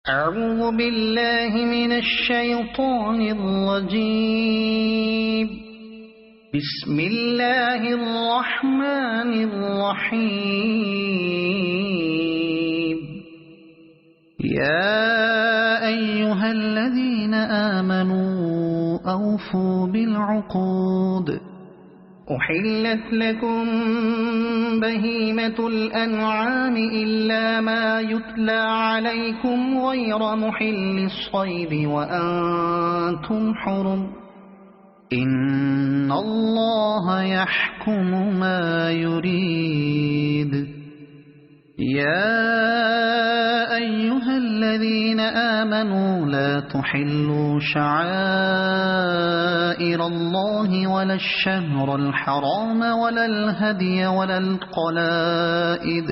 أعوذ بالله من الشيطان الرجيم. بسم الله الرحمن الرحيم. يا أيها الذين آمنوا أوفوا بالعقود. أحلت لكم بهيمة الأنعام إلا ما يتلى عليكم غير محل الصيد وأنتم حرم. إن الله يحكم ما يريد. يا أيها الذين آمنوا لا تحلوا شعائر الله ولا الشهر الحرام ولا الهدي ولا القلائد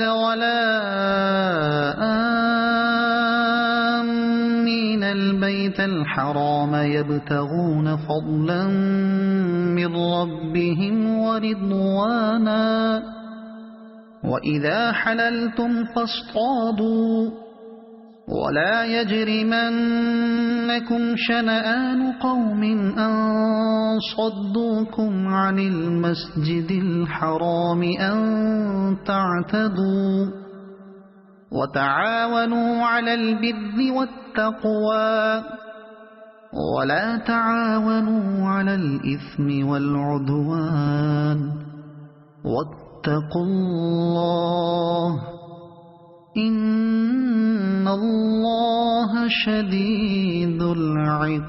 ولا آمين البيت الحرام يبتغون فضلا من ربهم ورضوانا. وإذا حللتم فاصطادوا ولا يجرمنكم شنآن قوم أن صدوكم عن المسجد الحرام أن تعتدوا. وتعاونوا على البر والتقوى ولا تعاونوا على الإثم والعدوان. واتقوا الله إن الله شديد العقاب.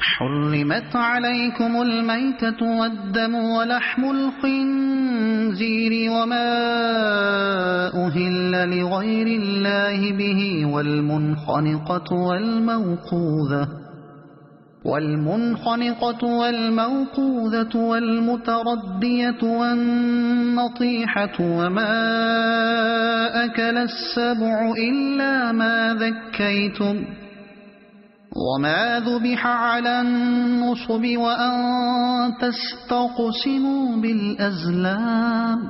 حرمت عليكم الميتة والدم ولحم الخنزير وما أهل لغير الله به والمنخنقة والموقوذة والمتردية والنطيحة وما أكل السبع إلا ما ذكيتم وما ذبح على النصب وأن تستقسموا بالأزلام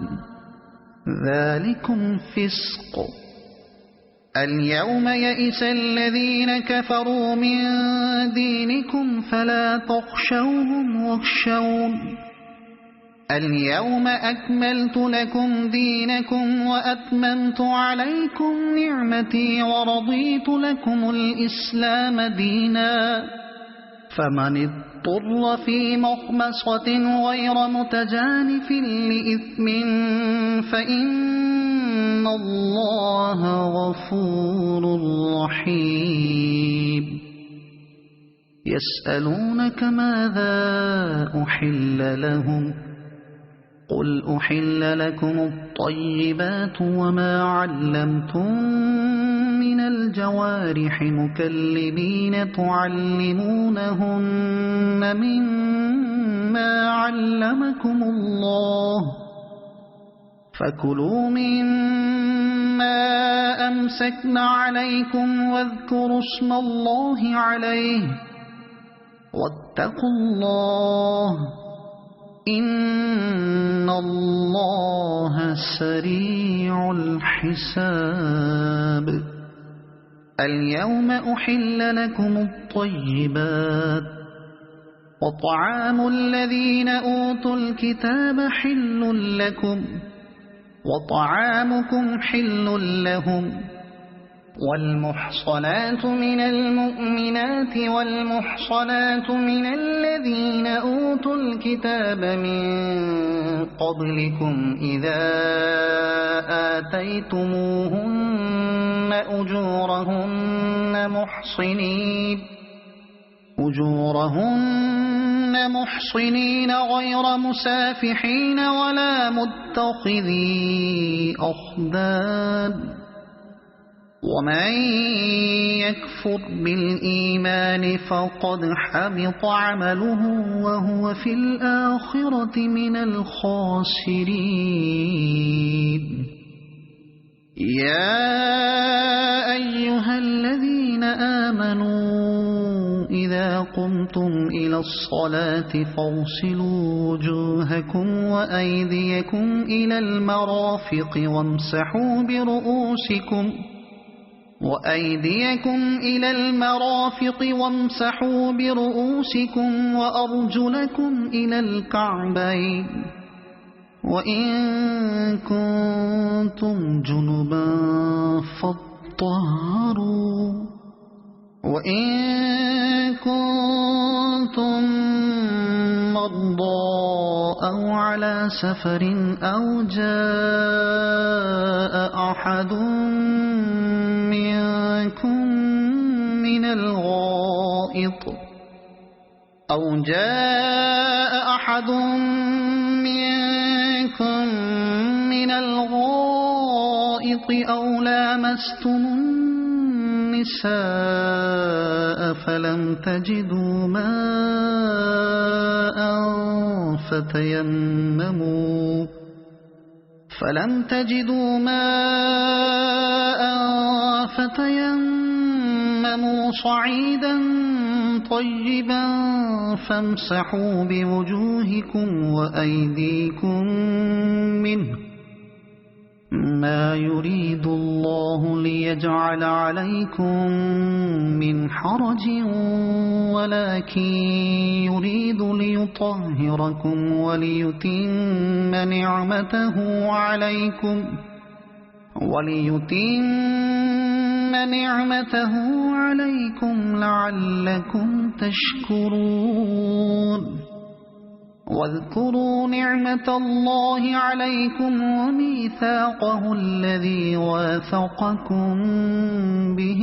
ذلكم فسق. اليوم يئس الذين كفروا من دينكم فلا تخشوهم واخشون. اليوم أكملت لكم دينكم وأتممت عليكم نعمتي ورضيت لكم الإسلام دينا. فمن اضطر في مخمصة غير متجانف لإثم فإن الله غفور رحيم. يسألونك ماذا أحل لهم قل أحل لكم الطيبات وما علمتم من الجوارح مكلبين تعلمونهن مما علمكم الله فكلوا مما أمسكن عليكم واذكروا اسم الله عليه واتقوا الله إن الله سريع الحساب. اليوم أحل لكم الطيبات وطعام الذين أوتوا الكتاب حل لكم وطعامكم حل لهم. والمحصنات من المؤمنات والمحصنات من الذين أوتوا الكتاب من قبلكم إذا آتيتموهن أجورهن محصنين غير مسافحين ولا متخذي أخدان. ومن يكفر بالإيمان فقد حبط عمله وهو في الآخرة من الخاسرين. يا أيها الذين آمنوا إذا قمتم إلى الصلاة فاغسلوا وجوهكم وأيديكم إلى المرافق وامسحوا برؤوسكم وأرجلكم إلى الكعبين وإن كنتم جنبا فاطهروا وإن كنتم مرضى أو على سفر أو جاء أحد منكم من الغائط أو لامستم النساء فلم تجدوا ماء فتيمموا صعيدا طيبا فامسحوا بوجوهكم وأيديكم منه ما يريد الله ليجعل عليكم من حرج ولكن يريد ليطهركم وليتم نعمته عليكم لعلكم تشكرون واذكروا نعمة الله عليكم وميثاقه الذي واثقكم به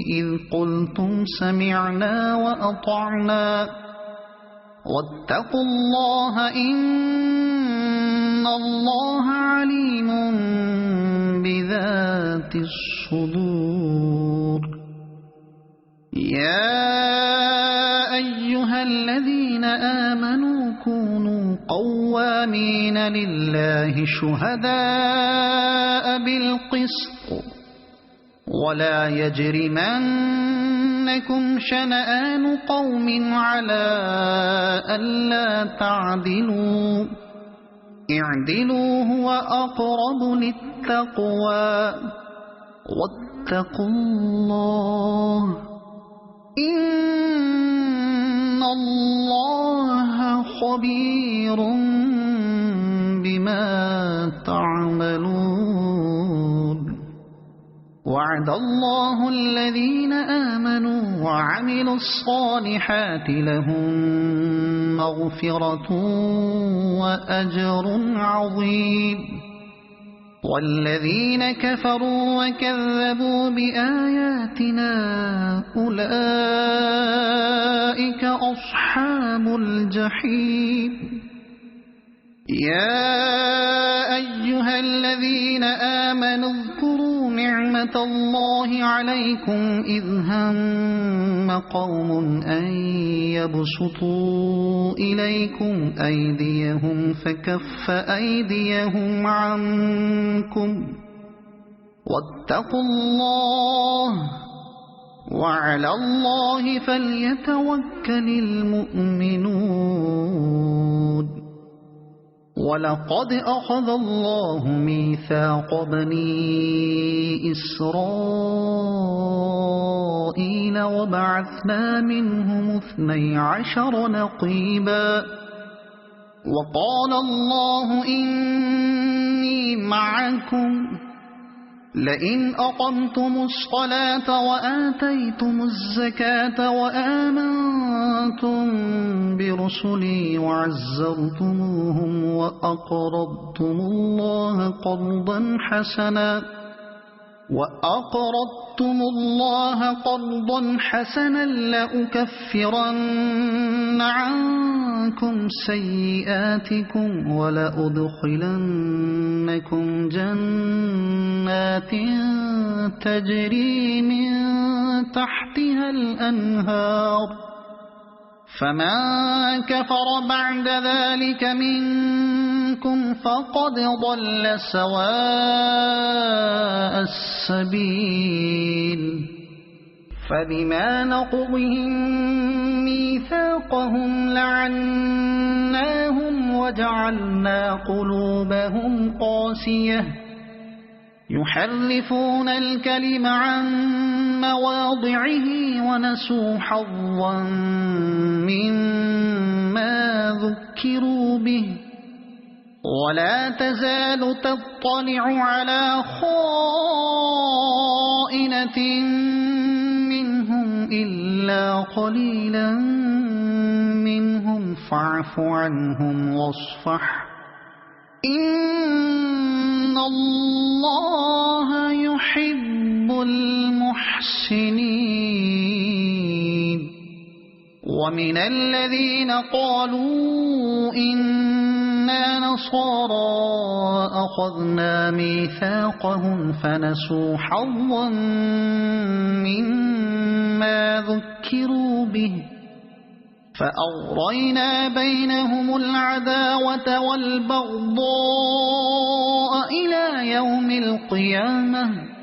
إذ قلتم سمعنا وأطعنا واتقوا الله إن الله عليم بذات الصدور يا أيها الذين آمنوا كونوا قوامين لله شهداء بالقسط ولا يجرمنكم شنآن قوم على ألا تعدلوا اعدلوا هو أقرب للتقوى واتقوا الله إن الله خبير بما تعملون وعد الله الذين آمنوا وعملوا الصالحات لهم مغفرة وأجر عظيم والذين كفروا وكذبوا بآياتنا أولئك أصحاب الجحيم يا أيها الذين آمنوا اذكروا نعمة الله عليكم إذ هم قوم أن يبسطوا إليكم أيديهم فكف أيديهم عنكم واتقوا الله وعلى الله فليتوكل المؤمنون ولقد أخذ الله ميثاق بني إسرائيل وبعثنا منهم 12 نقيبا وقال الله إني معكم لئن أقمتم الصلاة وآتيتم الزكاة وآمنتم برسلي وعزرتموهم وأقرضتم الله قرضا حسنا لأكفرن عنكم سيئاتكم ولأدخلنكم جنات تجري من تحتها الأنهار فمن كفر بعد ذلك منكم فقد ضل سواء السبيل فبما نقضهم ميثاقهم لعناهم وجعلنا قلوبهم قاسية يحرفون الكلم عن مواضعه ونسوا حظا مما ذكروا به ولا تزال تطلع على خائنة منهم إلا قليلا منهم فاعف عنهم واصفح إن الله يحب المحسنين ومن الذين قالوا إنا نصارى أخذنا ميثاقهم فنسوا حظا مما ذكروا به فأغرينا بينهم العداوة والبغضاء إلى يوم القيامة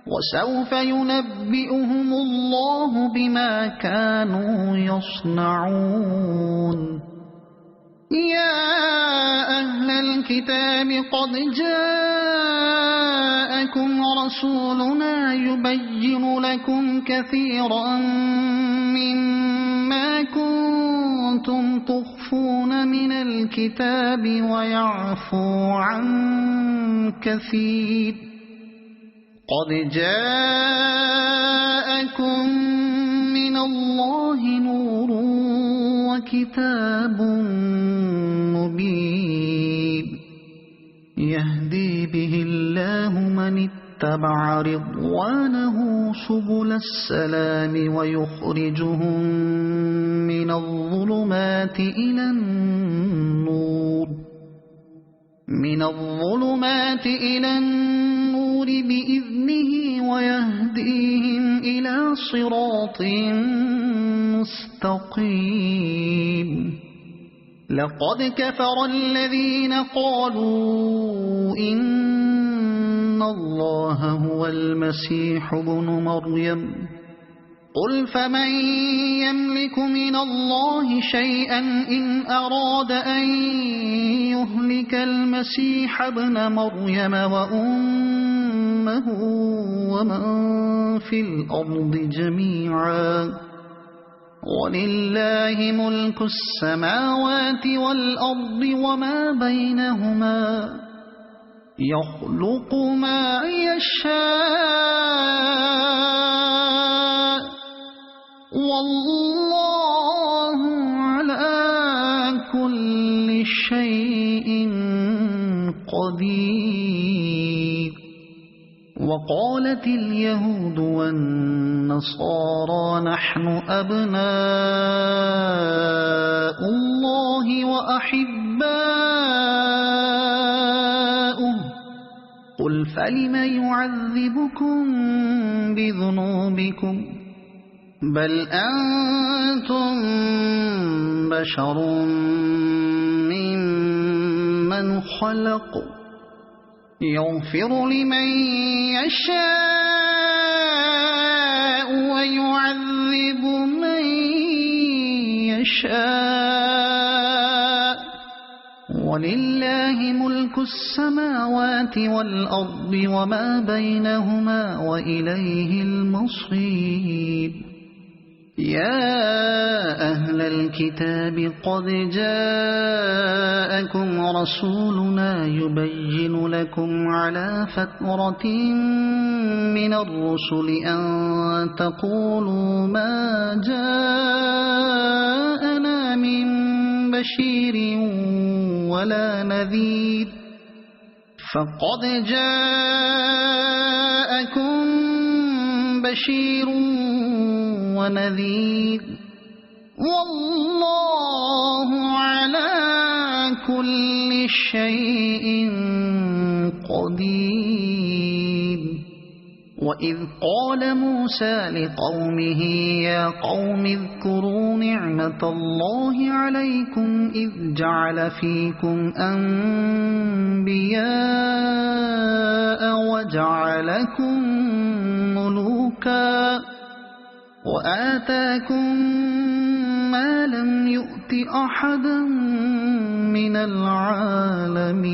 وسوف ينبئهم الله بما كانوا يصنعون يا أهل الكتاب قد جاءكم رسولنا يبين لكم كثيرا مما كنتم تخفون من الكتاب ويعفو عن كثير قد جاءكم من الله نور وكتاب مبين يهدي به الله من اتبع رضوانه سبل السلام ويخرجهم من الظلمات إلى النور بإذنه ويهديهم إلى صراط مستقيم لقد كفر الذين قالوا إن الله هو المسيح ابن مريم قل فمن يملك من الله شيئا إن أراد أن يهلك المسيح ابن مريم وأمه ومن في الأرض جميعا ولله ملك السماوات والأرض وما بينهما يخلق ما يشاء والله على كل شيء قدير وقالت اليهود والنصارى نحن أبناء الله وأحباؤه قل فلم يعذبكم بذنوبكم بل أنتم بشر ممن خلق يغفر لمن يشاء ويعذب من يشاء ولله ملك السماوات والأرض وما بينهما وإليه المصير يا أهل الكتاب قد جاءكم رسولنا يبين لكم على فترة من الرسل أن تقولوا ما جاءنا من بشير ولا نذير فقد جاءكم بشير ونذير والله على كل شيء قدير وإذ قال موسى لقومه يا قوم اذكروا نعمة الله عليكم إذ جعل فيكم أنبياء وجعلكم ملوكا وآتاكم ما لم يؤت أحدا من العالمين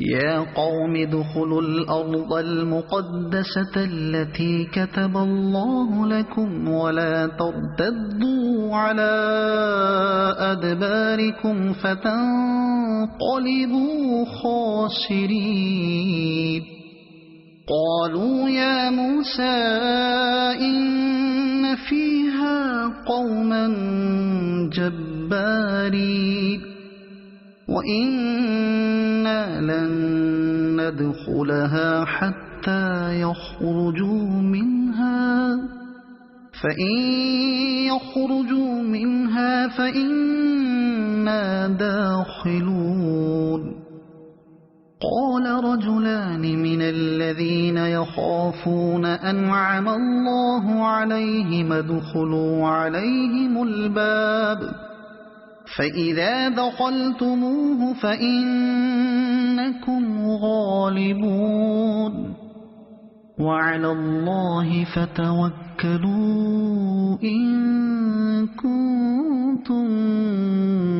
يا قوم ادخلوا الأرض المقدسة التي كتب الله لكم ولا ترتدوا على أدباركم فتنقلبوا خاسرين قالوا يا موسى إن فيها قوما جبارين وإنا لن ندخلها حتى يخرجوا منها فإن يخرجوا منها فإنا داخلون قال رجلان من الذين يخافون أنعم الله عليهم ادخلوا عليهم الباب فإذا دخلتموه فإنكم غالبون وعلى الله فتوكلوا إن كنتم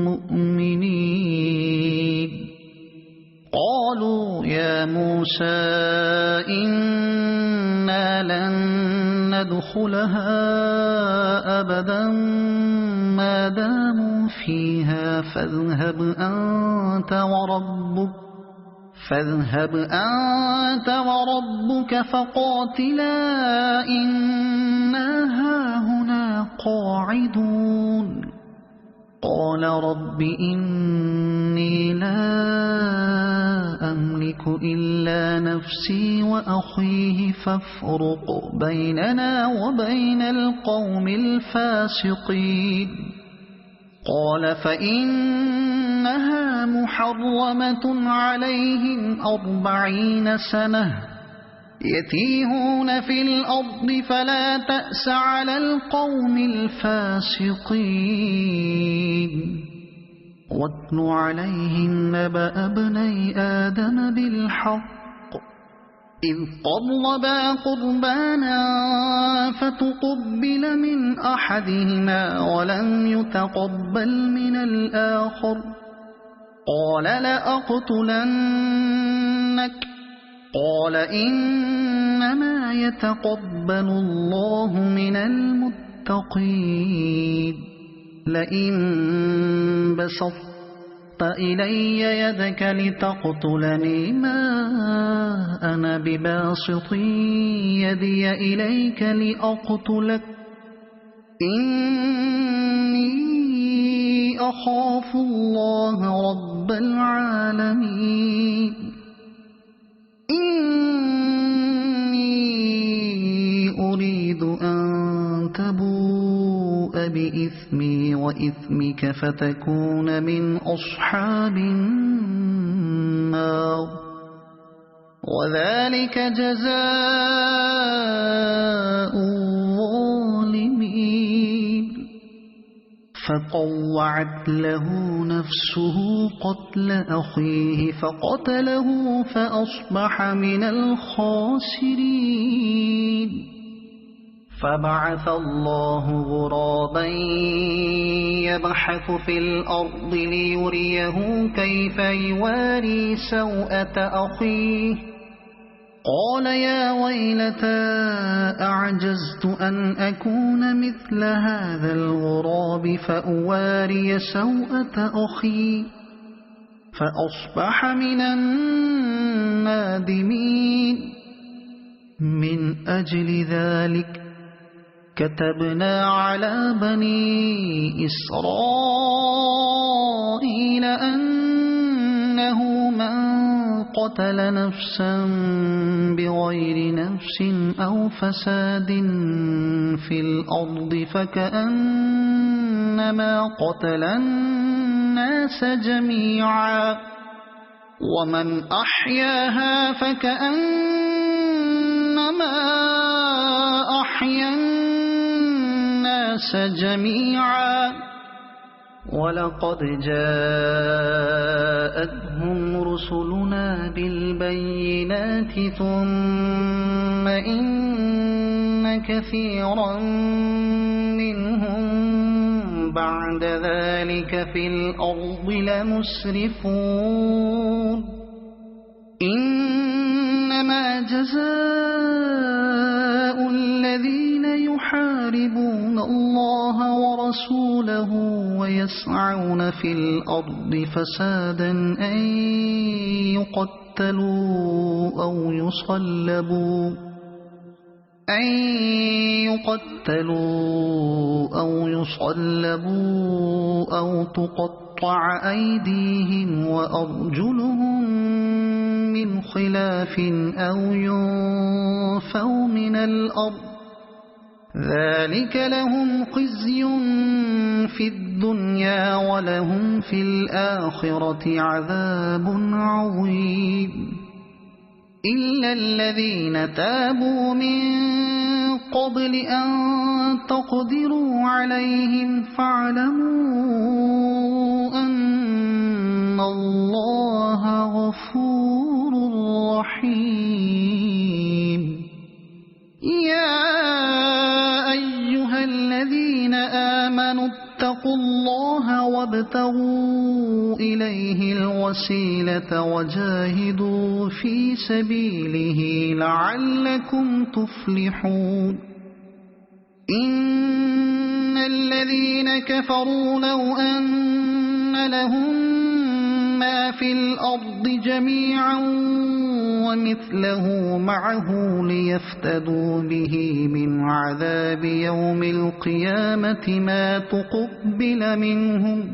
مؤمنين قالوا يا موسى إنا لن ندخلها أبدا ما داموا فيها فاذهب أنت وربك فقاتلا إنا هاهنا قاعدون قال رب إني لا أملك إلا نفسي وأخيه فافرق بيننا وبين القوم الفاسقين قال فإنها محرمة عليهم 40 سنة يتيهون في الأرض فلا تأس على القوم الفاسقين واتل عليهم نبأ ابني آدم بالحق إذ قربا قربانا فتقبل من أحدهما ولم يتقبل من الآخر قال لأقتلنك قال إنما يتقبل الله من المتقين لئن بسطت إلي يدك لتقتلني ما أنا بباسط يدي إليك لأقتلك إني أخاف الله رب العالمين إني أريد أن تبوء بإثمي وإثمك فتكون من أصحاب النار وذلك جزاء الظالمين فطوعت له نفسه قتل أخيه فقتله فأصبح من الخاسرين فبعث الله غرابا يبحث في الأرض ليريه كيف يواري سوءة أخيه قال يا ويلتى أعجزت أن أكون مثل هذا الغراب فأواري سوءة أخي فأصبح من النادمين من أجل ذلك كتبنا على بني إسرائيل أنه من قتل نفسا بغير نفس أو فساد في الأرض فكأنما قتل الناس جميعا ومن أحياها فكأنما أحيا الناس جميعا ولقد جاءتهم رسلنا بالبينات ثم إن كثيرا منهم بعد ذلك في الأرض لمسرفون إنما جزاء الذين يحاربون الله ورسوله ويسعون في الأرض فسادا أن يقتلوا أو يصلبوا أو تقطع أيديهم وأرجلهم من خلاف أو ينفوا من الأرض ذلك لهم خزي في الدنيا ولهم في الآخرة عذاب عظيم إلا الذين تابوا من قبل أن تقدروا عليهم فاعلموا أن الله غفور رحيم يا أيها الذين آمنوا اتقوا الله وابتغوا إليه الوسيلة وجاهدوا في سبيله لعلكم تفلحون إن الذين كفروا لو أن لهم ما في الأرض جميعا ومثله معه ليفتدوا به من عذاب يوم القيامة ما تقبل منهم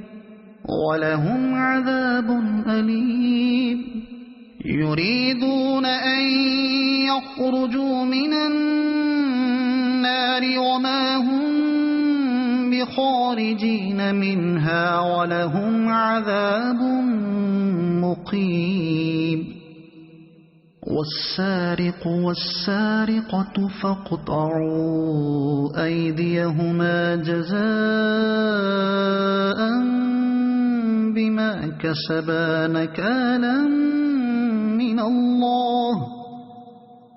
ولهم عذاب أليم يريدون أن يخرجوا من النار وما هم بخارجين منها ولهم عذاب مقيم والسارق والسارقة فاقطعوا أيديهما جزاء بما كسبا نكالا من الله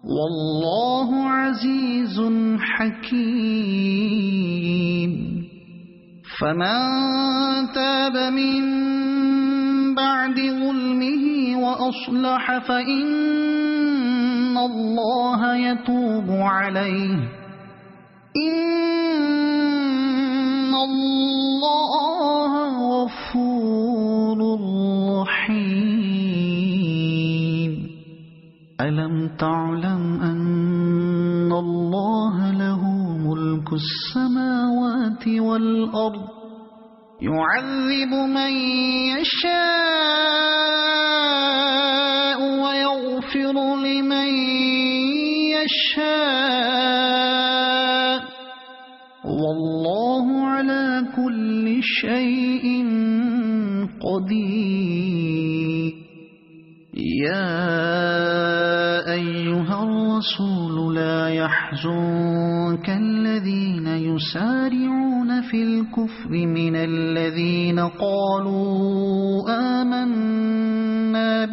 والله عزيز حكيم فمن تاب من بعد ظلمه وأصلح فإن الله يتوب عليه إن الله غفور رحيم ألم تعلم أن الله له ملك السماوات والأرض يعذب من يشاء ويغفر لمن يشاء والله على كل شيء قدير يا أيها الرسول لا يحزنك الذين يسارعون في الكفر من الذين قالوا آمنا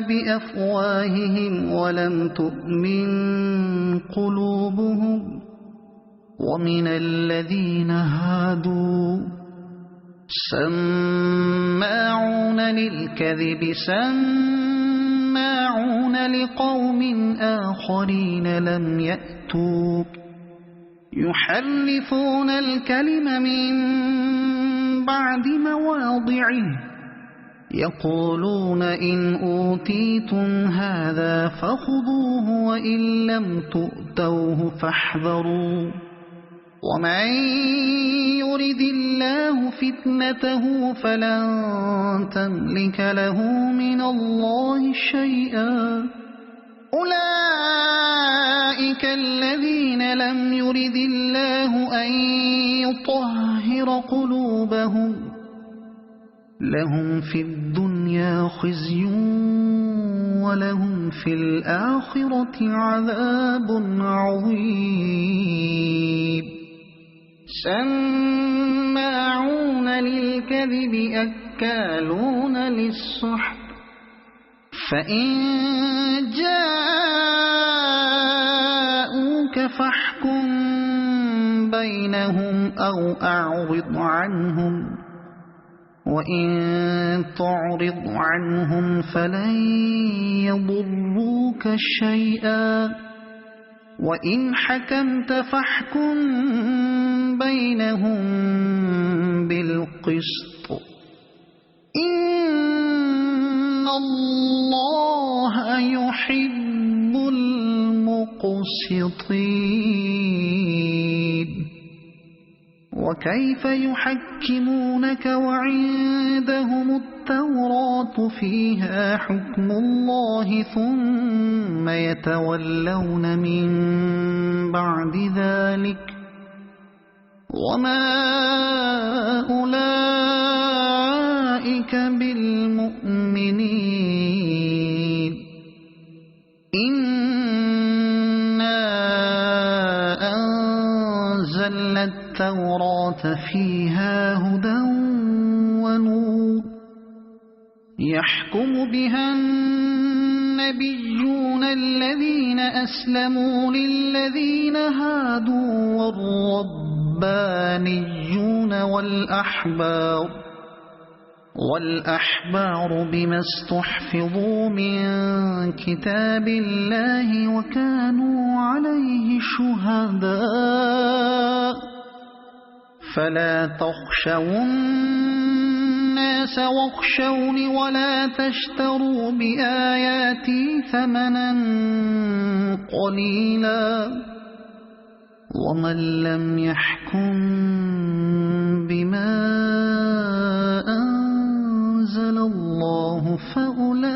بأفواههم ولم تؤمن قلوبهم ومن الذين هادوا سماعون للكذب سماعون لقوم آخرين لم يأتوك يحرفون الكلم من بعد مواضعه يقولون إن أوتيتم هذا فخذوه وإن لم تؤتوه فاحذروا ومن يرد الله فتنته فلن تملك له من الله شيئا أولئك الذين لم يرد الله أن يطهر قلوبهم لهم في الدنيا خزي ولهم في الآخرة عذاب عظيم سماعون للكذب أكالون للسحت فإن جاءوك فاحكم بينهم أو أعرض عنهم وإن تعرض عنهم فلن يضروك شيئا وإن حكمت فاحكم بينهم بالقسط إن الله يحب المقسطين وكيف يحكمونك وعندهم التوراة فيها حكم الله ثم يتولون من بعد ذلك وما أولئك بالمؤمنين إنا أنزلنا التوراة فيها هدى ونور يحكم بها النبيون الذين أسلموا للذين هادوا والربانيون والأحبار بما استحفظوا من كتاب الله وكانوا عليه شهداء فلا تخشوا الناس واخشوني ولا تشتروا بآياتي ثمنا قليلا ومن لم يحكم بما أنزل الله فأولئك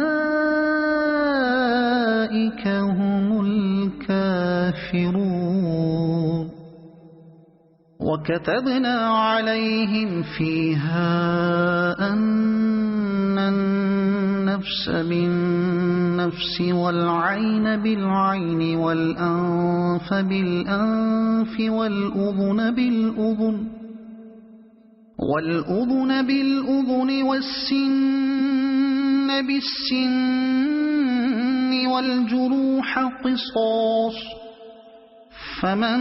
هم الكافرون وكتبنا عليهم فيها أن النفس بالنفس والعين بالعين والأنف بالأنف والأذن بالأذن والسن بالسن والجروح قصاص فمن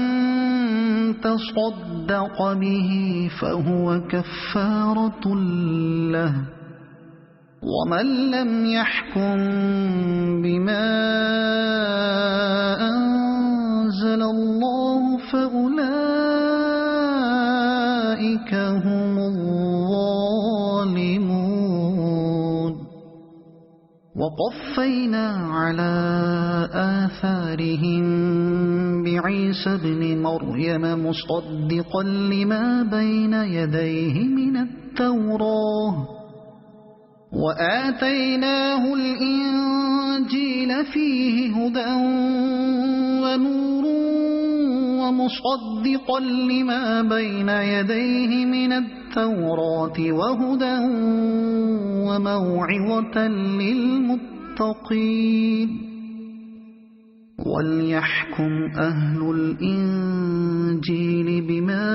تصدق به فهو كفارة له ومن لم يحكم بما أنزل الله فأولئك هم الظالمون وقفينا على آثارهم بعيسى ابن مريم مصدقا لما بين يديه من التوراة وآتيناه الإنجيل فيه هدى ونور ومصدقا لما بين يديه من التوراة وهدى وموعظة للمتقين وليحكم أهل الإنجيل بما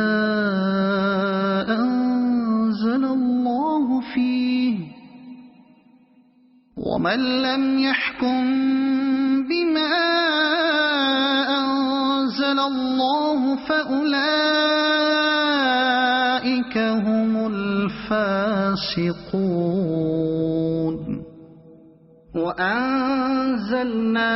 أنزل الله فيه ومن لم يحكم بما أنزل الله فأولئك هم الفاسقون وأنزلنا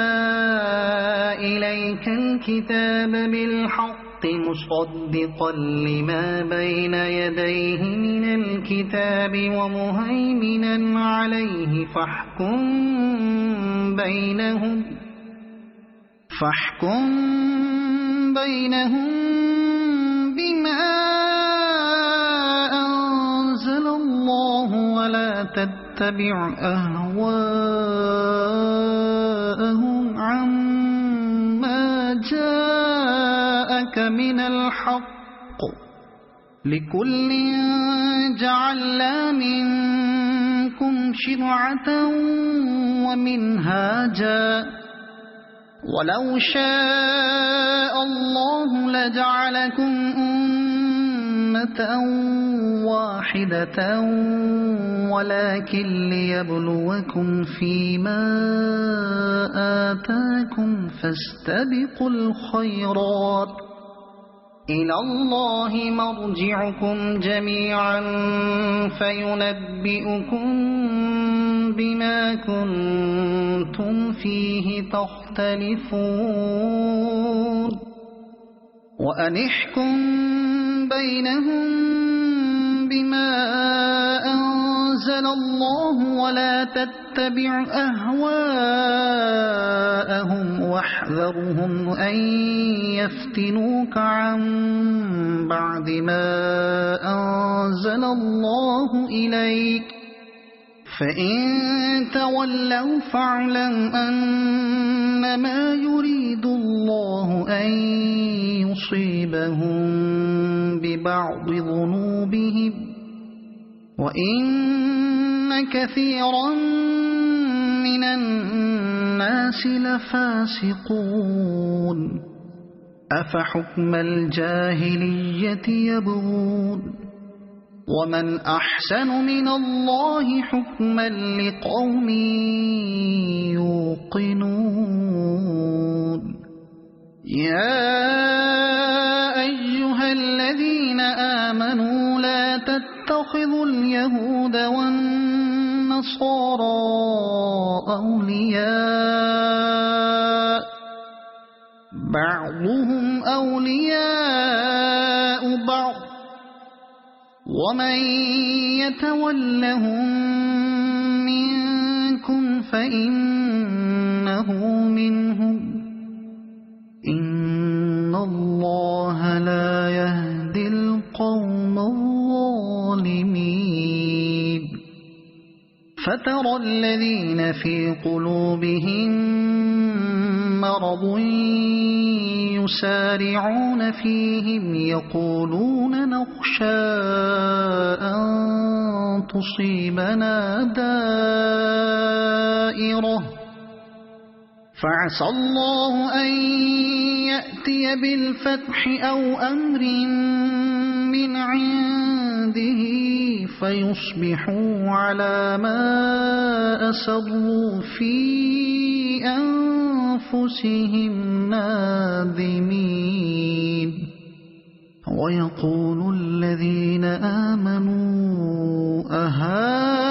إليك الكتاب بالحق مصدقا لما بين يديه من الكتاب ومهيمنا عليه فاحكم بينهم بما أنزل الله ولا تتبع أهواءهم عما جاءك من الحق لكل جعلنا منكم شرعة ومنهاجا ولو شاء الله لجعلكم أمة أمة واحدة ولكن ليبلوكم فيما آتاكم فاستبقوا الخيرات إلى الله مرجعكم جميعا فينبئكم بما كنتم فيه تختلفون وأن احكم بينهم بما أنزل الله ولا تتبع أهواءهم واحذرهم أن يفتنوك عن بعد ما أنزل الله إليك فإن تولوا فاعلم أنما يريد الله أن يصيبهم ببعض ذنوبهم وإن كثيرا من الناس لفاسقون أفحكم الجاهلية يبغون ومن أحسن من الله حكما لقوم يوقنون يا أيها الذين آمنوا لا تتخذوا اليهود والنصارى أولياء بعضهم أولياء بعض ومن يتولهم منكم فإنه منهم إن الله لا يهدي القوم الظالمين فترى الذين في قلوبهم مرض يسارعون فيهم يقولون نخشى أن تصيبنا دائرة فعسى الله أن يأتي بالفتح أو أمر من عنده فيصبحوا على ما أسروا في أنفسهم نادمين ويقول الذين آمنوا أهؤلاء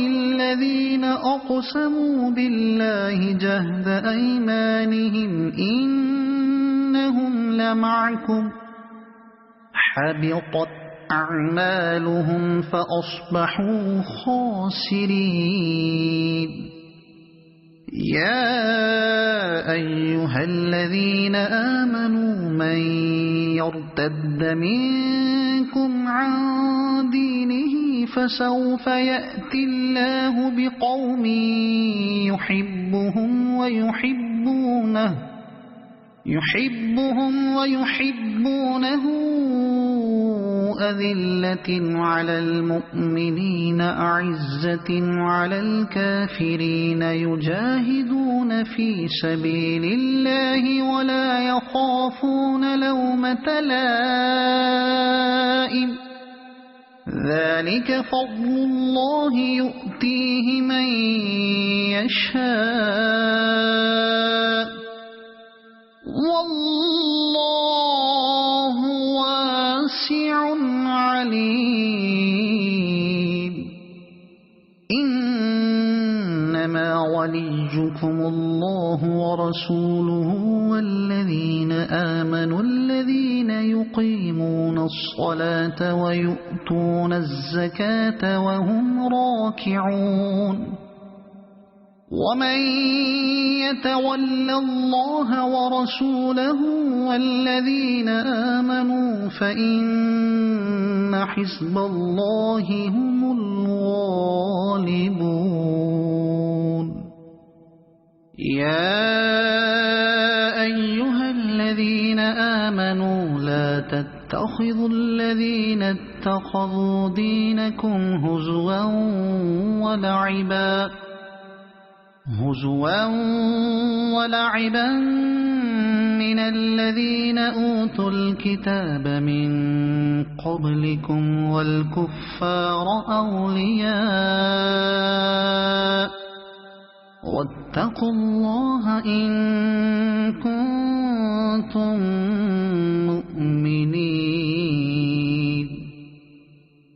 الذين أقسموا بالله جهد أيمانهم إنهم لمعكم حبطت أعمالهم فأصبحوا خاسرين يا أيها الذين آمنوا من يرتد منكم عن دينه فسوف يأتي الله بقوم يحبهم ويحبونه أذلة على المؤمنين أعزة على الكافرين يجاهدون في سبيل الله ولا يخافون لومة لائم ذلك فضل الله يؤتيه من يشاء والله واسع عليم إنما وليكم الله ورسوله والذين آمنوا الذين يقيمون الصلاة ويؤتون الزكاة وهم راكعون ومن يتول الله ورسوله والذين آمنوا فإن حزب الله هم الغالبون يا أيها الذين آمنوا لا تتخذوا الذين اتخذوا دينكم هزوا ولعبا من الذين أوتوا الكتاب من قبلكم والكفار أولياء واتقوا الله إن كنتم مؤمنين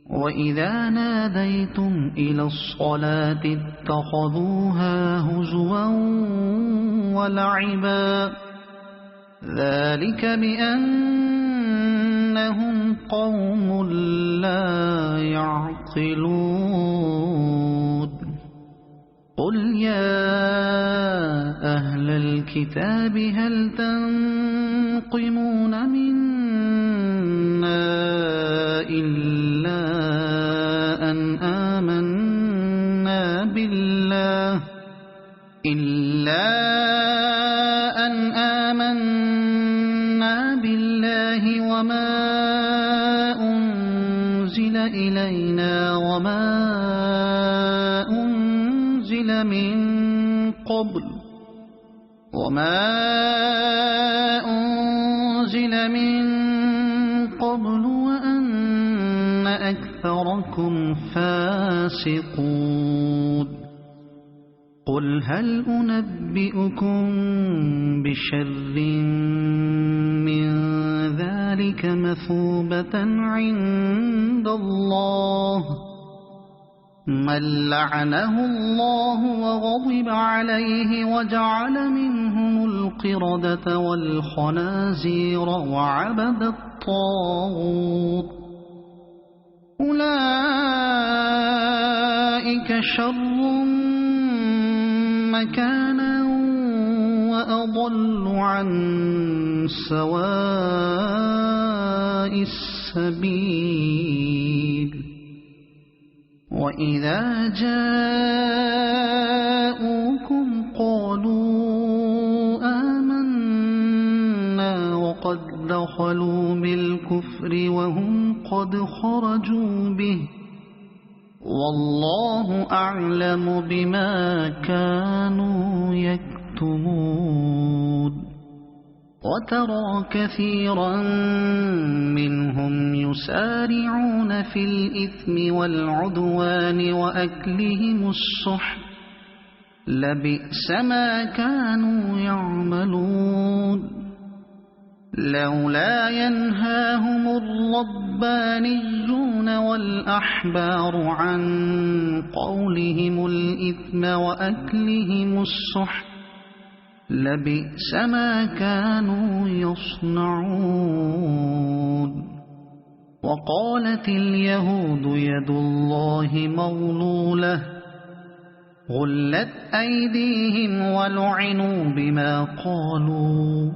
وإذا ناديتم إلى الصلاة اتخذوها هزوا ولعبا ذلك بأنهم قوم لا يعقلون قل يا أهل الكتاب هل تنقمون منا إلا أن آمنا بالله وما أنزل إلينا وما أنزل من قبل وأن أكثركم فاسقون قل هل أنبئكم بشر من ذلك مثوبة عند الله من لعنه الله وغضب عليه وجعل منهم القردة والخنازير وعبد الطاغوت أولئك شر مكانا وأضل عن سواء السبيل وإذا جاءوكم قالوا آمنا وقد دخلوا بالكفر وهم قد خرجوا به والله أعلم بما كانوا يكتمون وترى كثيرا منهم يسارعون في الإثم والعدوان وأكلهم السحت لبئس ما كانوا يعملون لولا ينهاهم الربانيون والأحبار عن قولهم الإثم وأكلهم السحت لبئس ما كانوا يصنعون وقالت اليهود يد الله مغلولة غلت أيديهم ولعنوا بما قالوا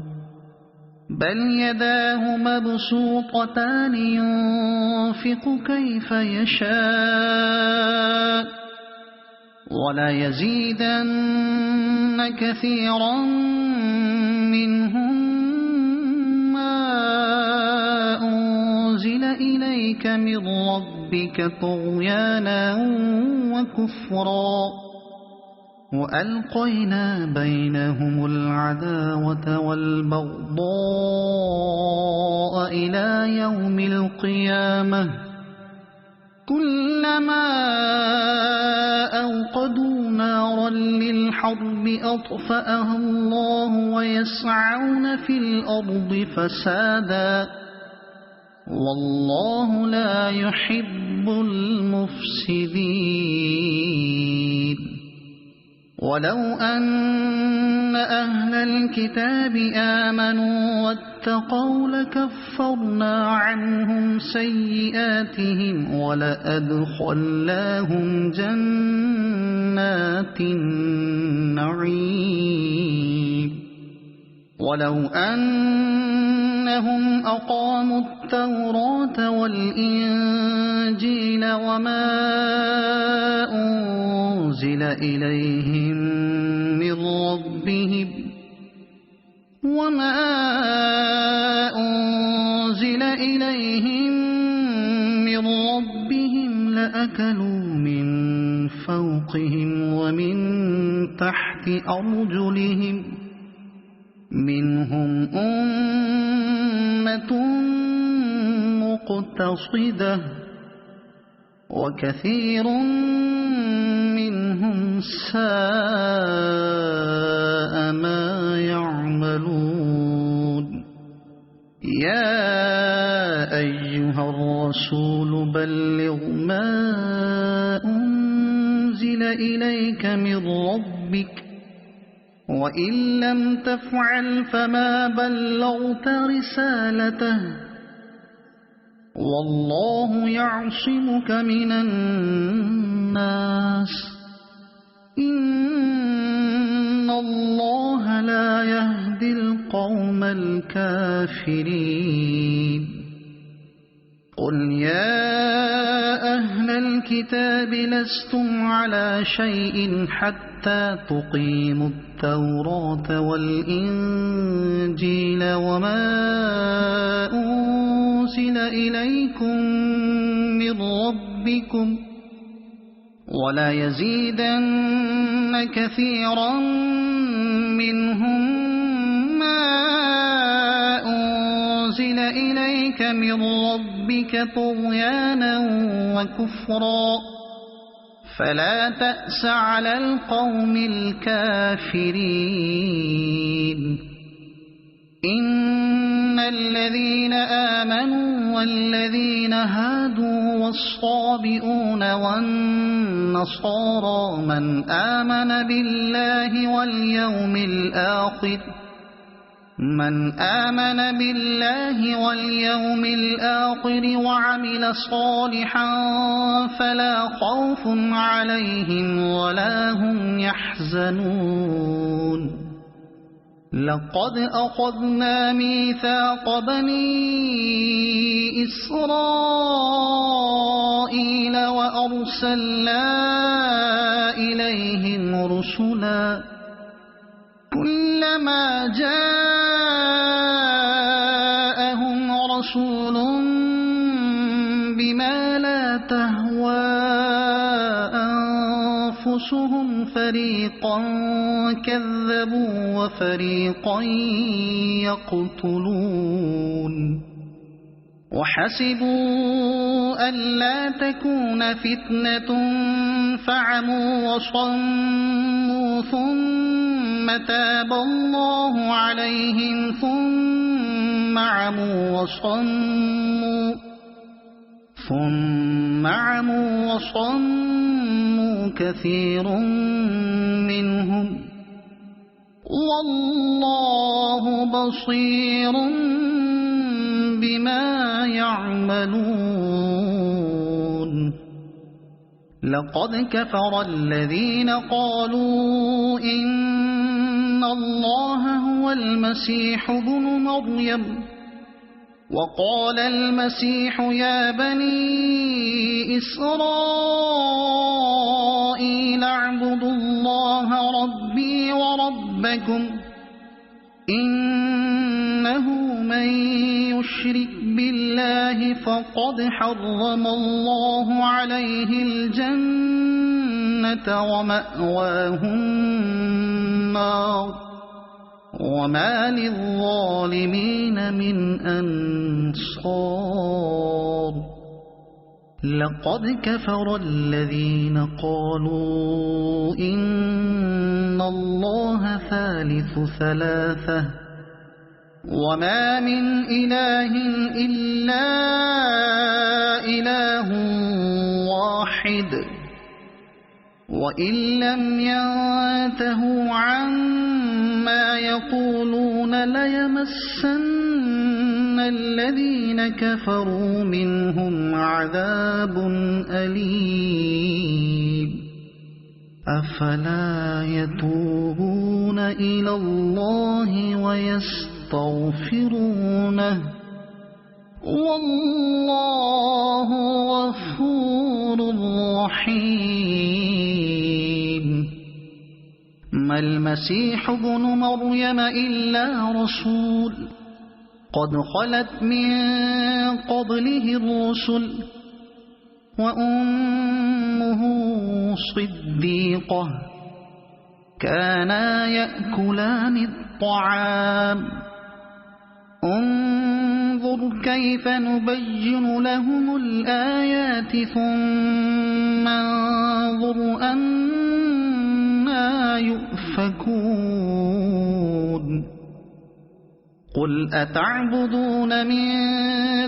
بل يداه مبسوطتان ينفق كيف يشاء ولا يزيدن كثيرا منهم ما أنزل إليك من ربك طغيانا وكفرا وألقينا بينهم العداوة والبغضاء إلى يوم القيامة كلما أوقدوا نارا للحرب أطفأها الله ويسعون في الأرض فسادا والله لا يحب المفسدين ولو أن أهل الكتاب آمنوا واتقوا لكفرنا عنهم سيئاتهم ولأدخلناهم جنات النعيم ولو أنهم أقاموا التوراة والإنجيل وما أنزل إليهم من ربهم لأكلوا من فوقهم ومن تحت أرجلهم منهم أمة مقتصدة وكثير منهم ساء ما يعملون يا أيها الرسول بلغ ما أنزل إليك من ربك وإن لم تفعل فما بلغت رسالته والله يعصمك من الناس إن الله لا يهدي القوم الكافرين قل يا أهل الكتاب لستم على شيء حتى تقيموا التوراة والإنجيل وما أنزل إليكم من ربكم ولا يزيدن كثيرا منهم ما أنزل إليك من ربك طغيانا وكفرا فلا تأس على القوم الكافرين إن الذين آمنوا والذين هادوا والصابئون والنصارى من آمن بالله واليوم الآخر وعمل صالحا فلا خوف عليهم ولا هم يحزنون لقد أخذنا ميثاق بني إسرائيل وأرسلنا إليهم رسلا كلما جاءهم رسول بما لا تهوى أنفسهم فريقا كذبوا وفريقا يقتلون وحسبوا ألا تكون فتنة فعموا وصموا ثم تاب الله عليهم ثم عموا وصموا كثير منهم والله بصير بما يعملون لقد كفر الذين قالوا إن الله هو المسيح ابن مريم وقال المسيح يا بني إسرائيل اعبدوا الله ربي وربكم إنه من يشرك بالله فقد حرم الله عليه الجنة ومأواه النار وما للظالمين من أنصار لقد كفر الذين قالوا إن الله ثالث ثلاثة وما من إله إلا إله واحد وإن لم ينتهوا عما يقولون ليمسن الذين كفروا منهم عذاب أليم أفلا يتوبون إلى الله ويستغفرونه والله غفور رحيم ما المسيح ابن مريم إلا رسول قد خلت من قبله الرسل وأمه صديقة كانا يأكلان الطعام انظر كيف نبين لهم الآيات ثم انظر أنى يؤفكون قل أتعبدون من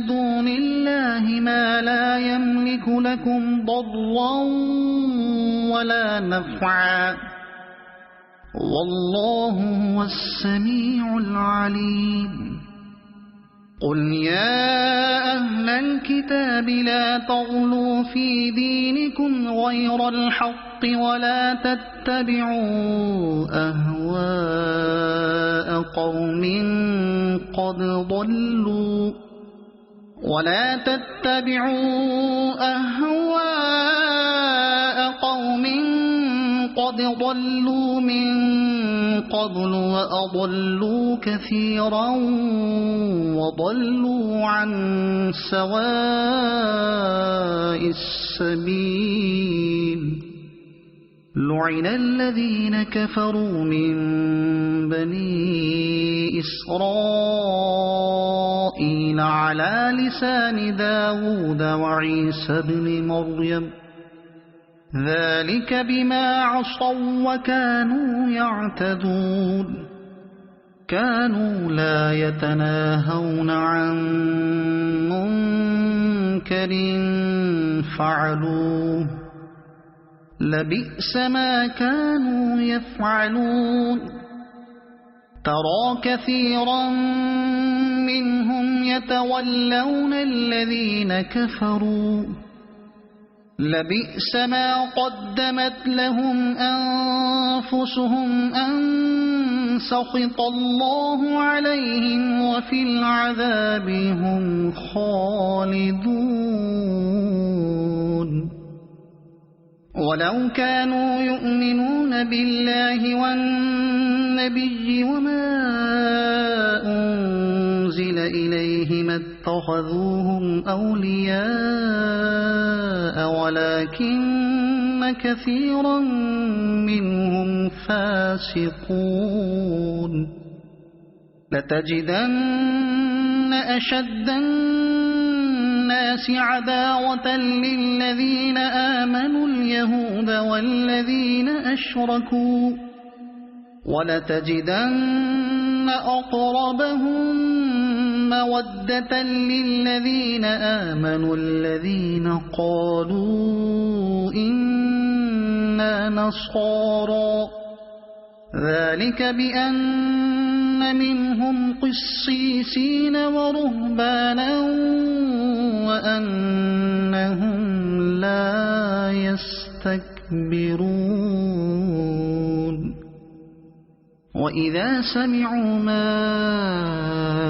دون الله ما لا يملك لكم ضرا ولا نفعا والله هو السميع العليم قل يا أهل الكتاب لا تغلوا في دينكم غير الحق ولا تتبعوا أهواء قوم قد ضلوا من قبل وأضلوا كثيرا وضلوا عن سواء السبيل لعن الذين كفروا من بني إسرائيل على لسان داود وعيسى بن مريم ذلك بما عصوا وكانوا يعتدون كانوا لا يتناهون عن منكر فعلوه لبئس ما كانوا يفعلون ترى كثيرا منهم يتولون الذين كفروا لبئس ما قدمت لهم أنفسهم أن سخط الله عليهم وفي العذاب هم خالدون ولو كانوا يؤمنون بالله والنبي وما أنزل إليه ما اتخذوهم أولياء ولكن كثيرا منهم فاسقون لتجدن أشد الناس عداوة للذين آمنوا اليهود والذين أشركوا ولتجدن أقربهم مودة للذين آمنوا الذين قالوا إنا نصارى ذلك بأن منهم قسيسين ورهبانا وأنهم لا يستكبرون وإذا سمعوا ما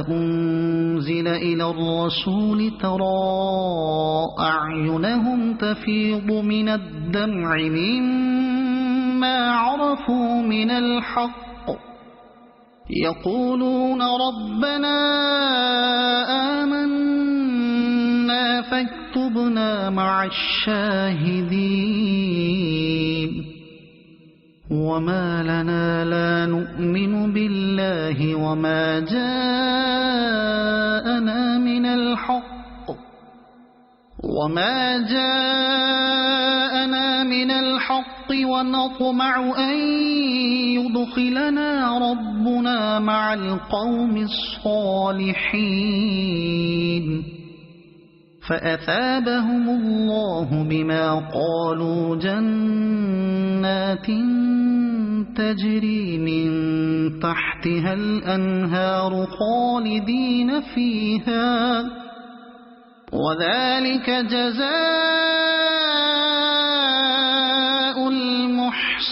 أنزل إلى الرسول ترى أعينهم تفيض من الدمع مما عرفوا من الحق يقولون ربنا آمنا فاكتبنا مع الشاهدين وما لنا لا نؤمن بالله وما جاءنا من الحق ونطمع أن يدخلنا ربنا مع القوم الصالحين فأثابهم الله بما قالوا جنات تجري من تحتها الأنهار خالدين فيها وذلك جزاء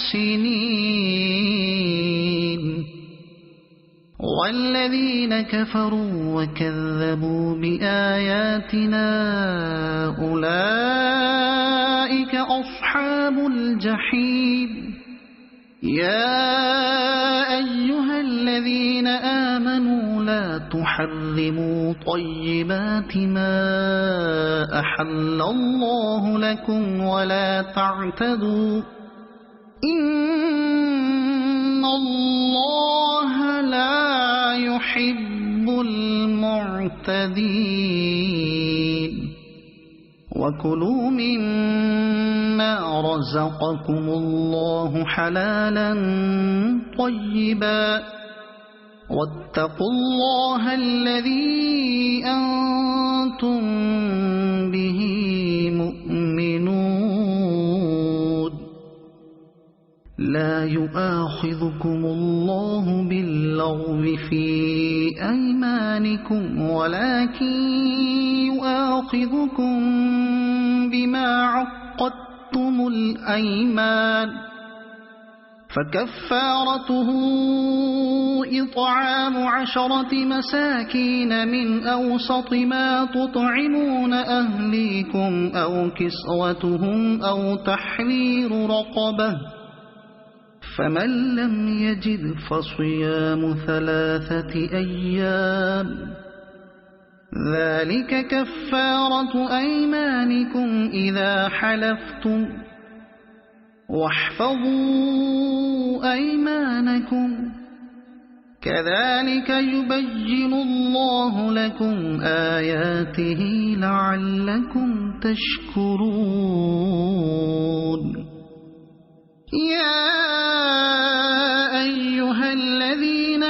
المحسنين والذين كفروا وكذبوا بآياتنا أولئك أصحاب الجحيم يا أيها الذين آمنوا لا تحرموا طيبات ما أحل الله لكم ولا تعتدوا إن الله لا يحب المعتدين وكلوا مما رزقكم الله حلالا طيبا واتقوا الله الذي أنتم به مؤمنون لا يؤاخذكم الله باللغو في أيمانكم ولكن يؤاخذكم بما عقدتم الأيمان فكفارته إطعام 10 مساكين من أوسط ما تطعمون أهليكم أو كسوتهم أو تحرير رقبة فمن لم يجد فصيام 3 أيام ذلك كفارة أيمانكم إذا حلفتم واحفظوا أيمانكم كذلك يبين الله لكم آياته لعلكم تشكرون يا أيها الذين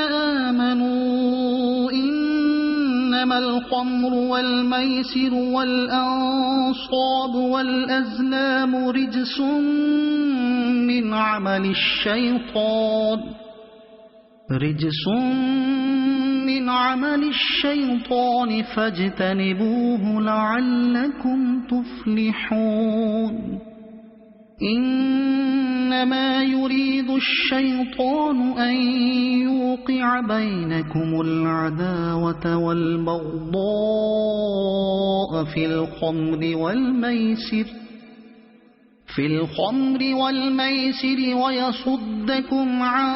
آمنوا إنما الخمر والميسر والأنصاب والأزلام رجس من عمل الشيطان فاجتنبوه لعلكم تفلحون إنما يريد الشيطان أن يوقع بينكم العداوة والبغضاء في الخمر والميسر ويصدكم عن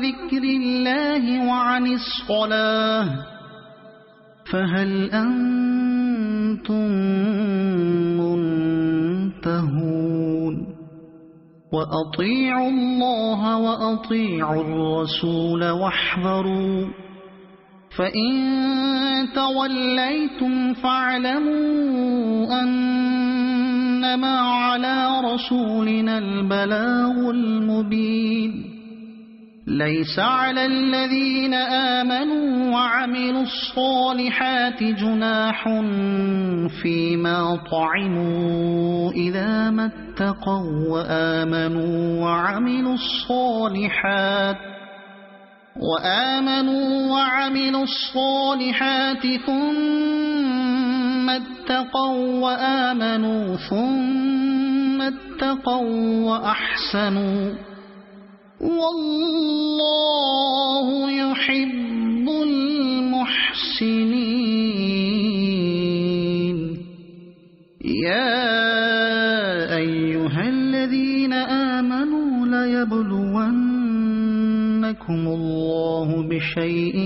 ذكر الله وعن الصلاة فهل أنتم منتهون وأطيعوا الله وأطيعوا الرسول واحذروا فإن توليتم فاعلموا أنما على رسولنا البلاغ المبين ليس على الذين آمنوا وعملوا الصالحات جناح فيما طعموا إذا ما اتقوا وآمنوا وعملوا الصالحات ثم اتقوا وأحسنوا والله يحب المحسنين يا أيها الذين آمنوا ليبلونكم الله بشيء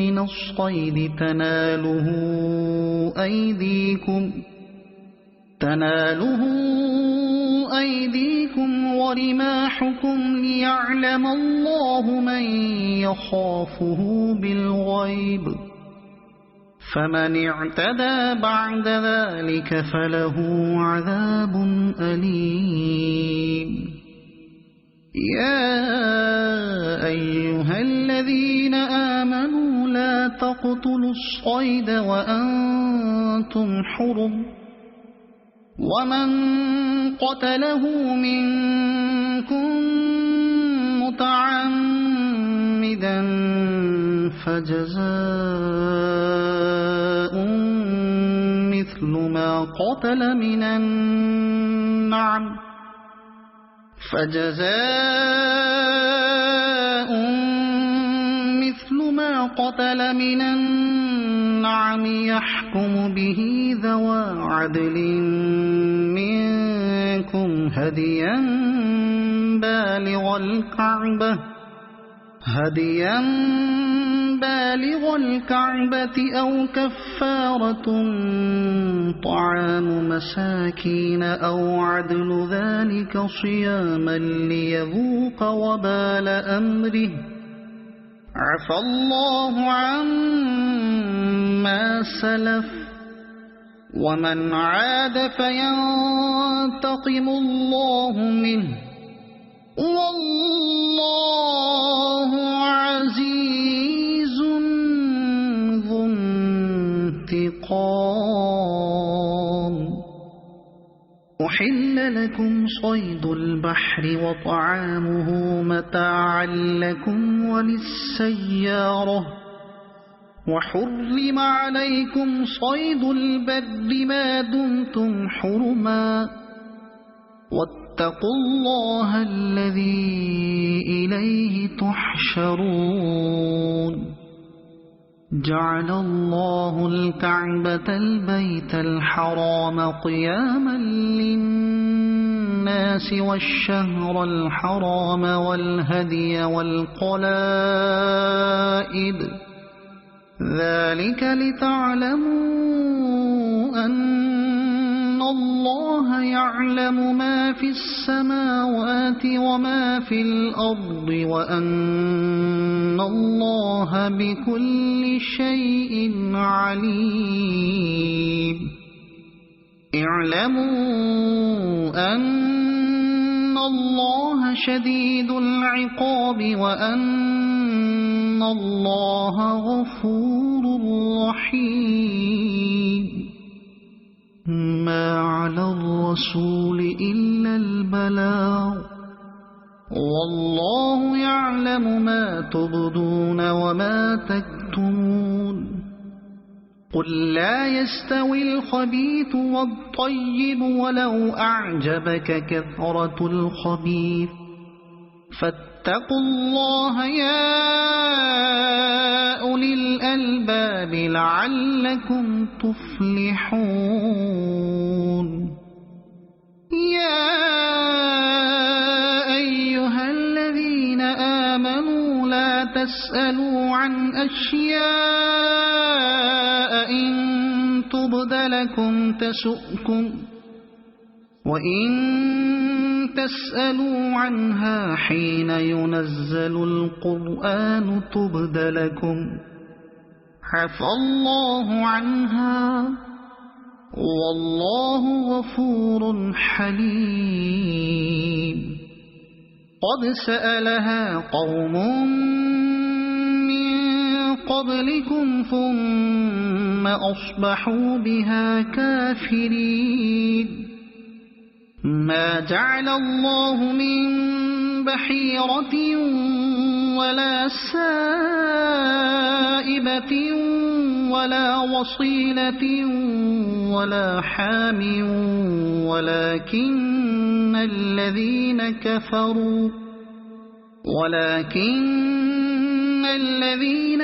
من الصيد تناله أيديكم ورماحكم ليعلم الله من يخافه بالغيب فمن اعتدى بعد ذلك فله عذاب أليم يا أيها الذين آمنوا لا تقتلوا الصيد وأنتم حرم ومن قتله منكم متعمدا فجزاء مثل ما قتل من النعم يحكم به ذوى عدل منكم هديا بالغ الكعبة أو كفارة طعام مساكين أو عدل ذلك صياما ليذوق وبال أمره عفى الله عما سلف ومن عاد فينتقم الله منه والله عزيز ذو انتقام. أحل لكم صيد البحر وطعامه متاعا لكم وللسيارة وحرم عليكم صيد البر ما دمتم حرما واتقوا الله الذي إليه تحشرون. جعل الله الكعبة البيت الحرام قياما للناس والشهر الحرام والهدي والقلائد ذلك لتعلموا أن الله يعلم ما في السماوات وما في الأرض وأن الله بكل شيء عليم. اعلموا أن الله شديد العقاب وأن الله غفور رحيم. ما على الرسول إلا البلاغ والله يعلم ما تبدون وما تكتمون. قل لا يستوي الخبيث والطيب ولو أعجبك كثرة الخبيث فاتقوا الله يا أولي الألباب لعلكم تفلحون. يا أيها الذين آمنوا لا تسألوا عن أشياء إن تبد لكم تسؤكم وإن تسألوا عنها حين ينزل القرآن تبد لكم عفى الله عنها والله غفور حليم. قد سألها قوم من قبلكم ثم أصبحوا بها كافرين. ما جعل الله من بحيرة ولا سائبة ولا وصيلة ولا حام ولكن الذين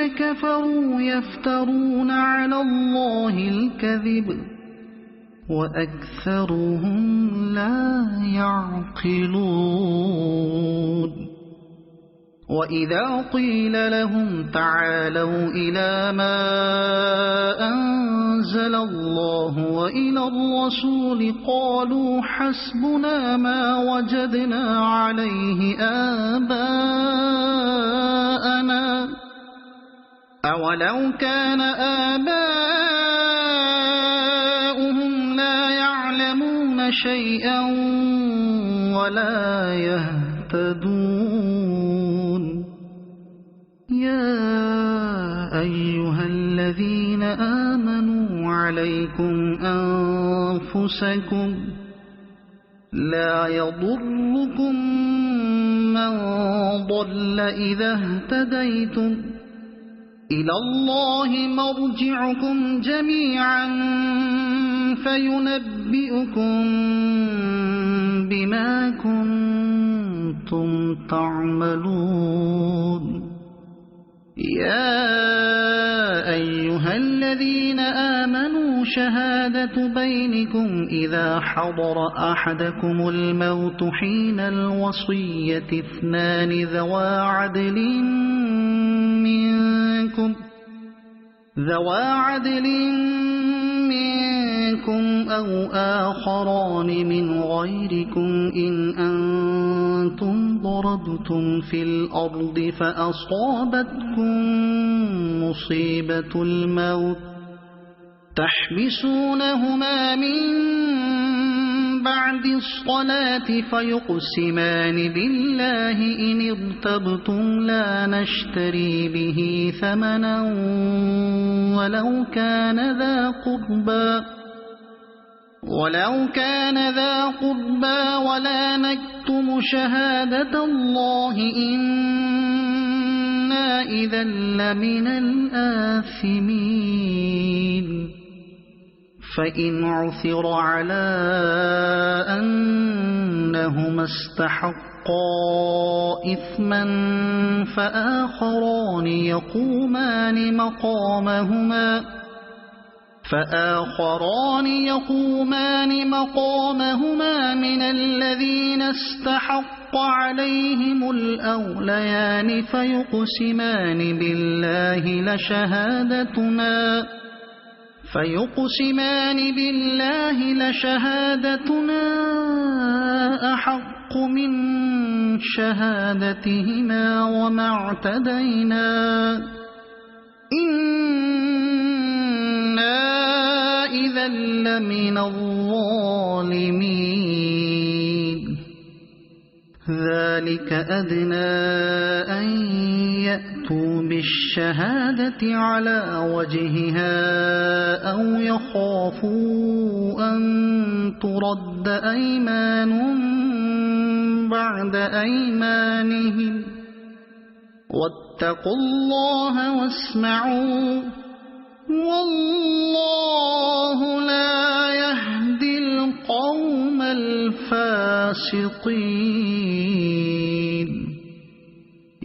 كفروا يفترون على الله الكذب وأكثرهم لا يعقلون. وإذا قيل لهم تعالوا إلى ما أنزل الله وإلى الرسول قالوا حسبنا ما وجدنا عليه آباءنا أولو كان آباؤهم لا يعلمون شيئا ولا يهتدون. يا أيها الذين آمنوا عليكم أنفسكم لا يضركم من ضل إذا اهتديتم إلى الله مرجعكم جميعا فينبئكم بما كنتم تعملون. يا أيها الذين آمنوا شهادة بينكم إذا حضر أحدكم الموت حين الوصية اثنان ذوى عدل منكم أو آخران من غيركم إن أنتم ضالون ضربتم في الأرض فأصابتكم مصيبة الموت تحبسونهما من بعد الصلاة فيقسمان بالله إن ارتبتم لا نشتري به ثمنا ولو كان ذا قربى ولا نكتم شهادة الله إنا إذا لمن الآثمين فإن عثر على أنهما استحقا إثما فآخران يقومان مقامهما من الذين استحق عليهم الأوليان فيقسمان بالله لشهادتنا أحق من شهادتهما وما اعتدينا إنا إذا لمن الظالمين ذلك أدنى أن يأتوا بالشهادة على وجهها أو يخافوا أن ترد أيمان بعد أيمانهم واتقوا الله واسمعوا والله لا يهدي القوم الفاسقين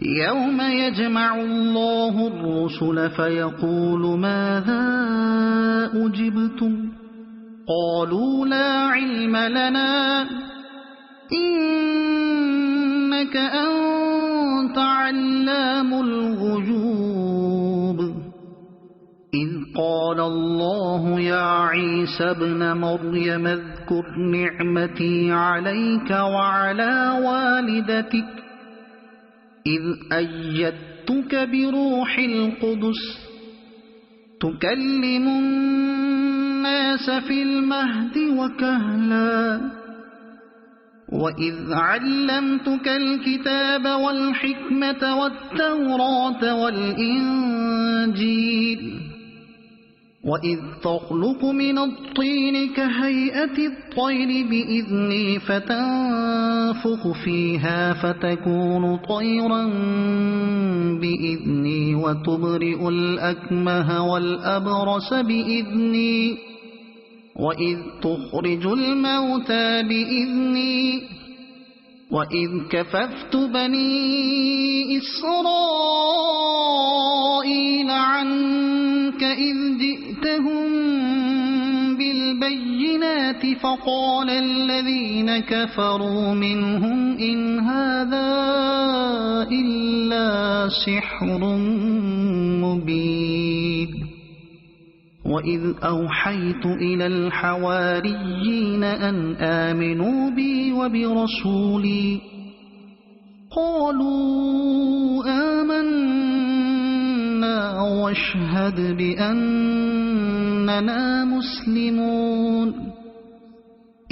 يوم يجمع الله الرسل فيقول ماذا أجبتم قالوا لا علم لنا إنك أنت علام الغيوب إذ قال الله يا عيسى ابن مريم اذكر نعمتي عليك وعلى والدتك إذ أيدتك بروح القدس تكلم الناس في المهد وكهلا وإذ علمتك الكتاب والحكمة والتوراة والإنجيل وإذ تخلق من الطين كهيئة الطير بإذني فتنفخ فيها فتكون طيرا بإذني وتبرئ الأكمه والأبرص بإذني وإذ تخرج الموتى بإذني وإذ كففت بني إسرائيل عنك إذ جئتهم بالبينات فقال الذين كفروا منهم إن هذا إلا سحر مبين وإذ أوحيت إلى الحواريين أن آمنوا بي وبرسولي قالوا آمنا واشهد بأننا مسلمون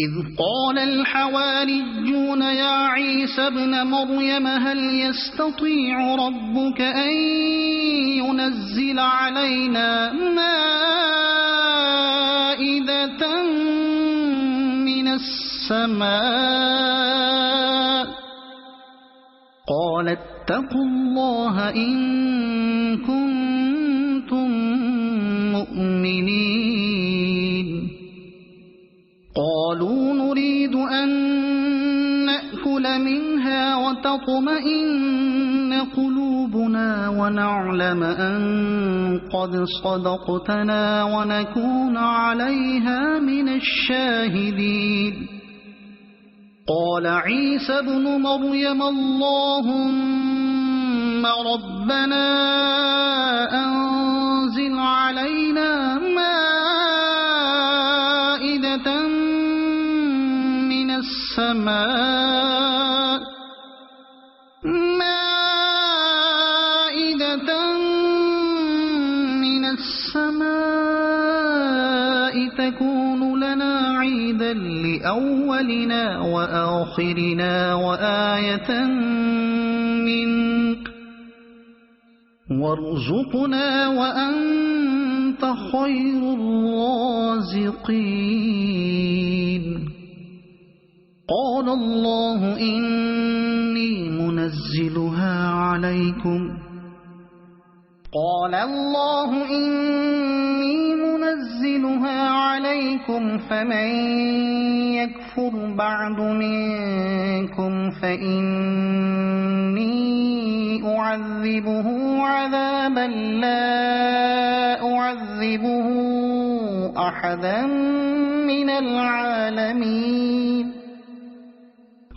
إذ قال الحواريون يا عيسى ابن مريم هل يستطيع ربك أن ينزل علينا مائدة من السماء قال اتقوا الله إن كنتم مؤمنين قالوا نريد أن نأكل منها وتطمئن قلوبنا ونعلم أن قد صدقتنا ونكون عليها من الشاهدين قال عيسى ابن مريم اللهم ربنا أنزل علينا مائدة من السماء السماء تكون لنا عيدا لأولنا وآخرنا وآية منك وارزقنا وأنت خير الرازقين قال الله إني منزلها عليكم فمن يكفر بعد منكم فإني أعذبه عذابا لا أعذبه أحدا من العالمين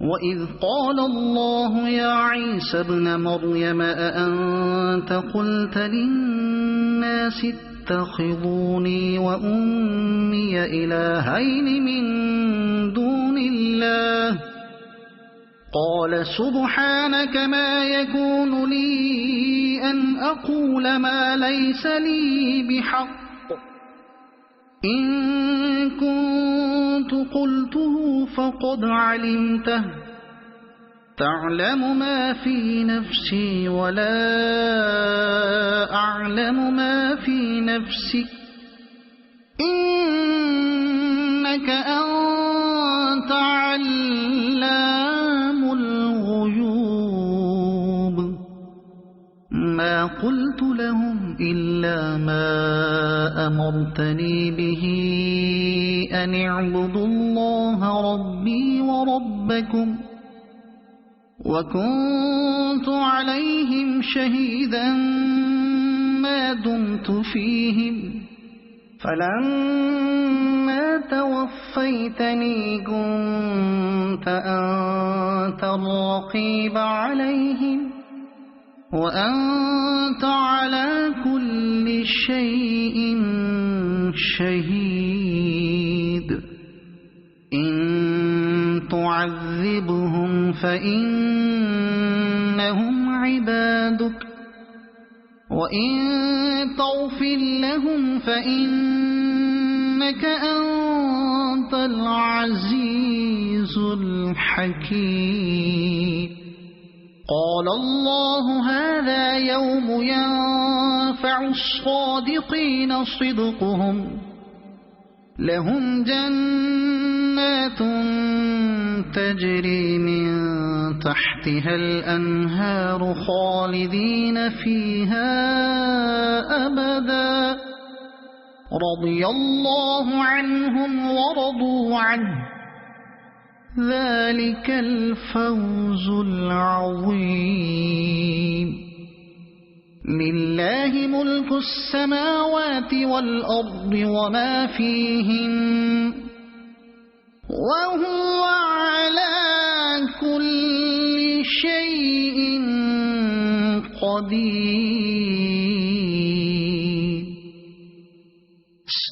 وإذ قال الله يا عيسى ابن مريم أأنت قلت للناس اتخذوني وأمي إلهين من دون الله قال سبحانك ما يكون لي أن أقول ما ليس لي بحق إن كنت قلته فقد علمته تعلم ما في نفسي ولا أعلم ما في نفسك إنك أنت علام الغيوب ما قلت لهم إلا ما أمرتني به أن اعبدوا الله ربي وربكم وكنت عليهم شهيدا ما دمت فيهم فلما توفيتني كنت أنت الرقيب عليهم وأنت على كل شيء شهيد إن تعذبهم فإنهم عبادك وإن تغفر لهم فإنك أنت العزيز الحكيم قال الله هذا يوم ينفع الصادقين صدقهم لهم جنات تجري من تحتها الأنهار خالدين فيها أبدا رضي الله عنهم ورضوا عنه ذلك الفوز العظيم لله ملك السماوات والأرض وما فيهن وهو على كل شيء قدير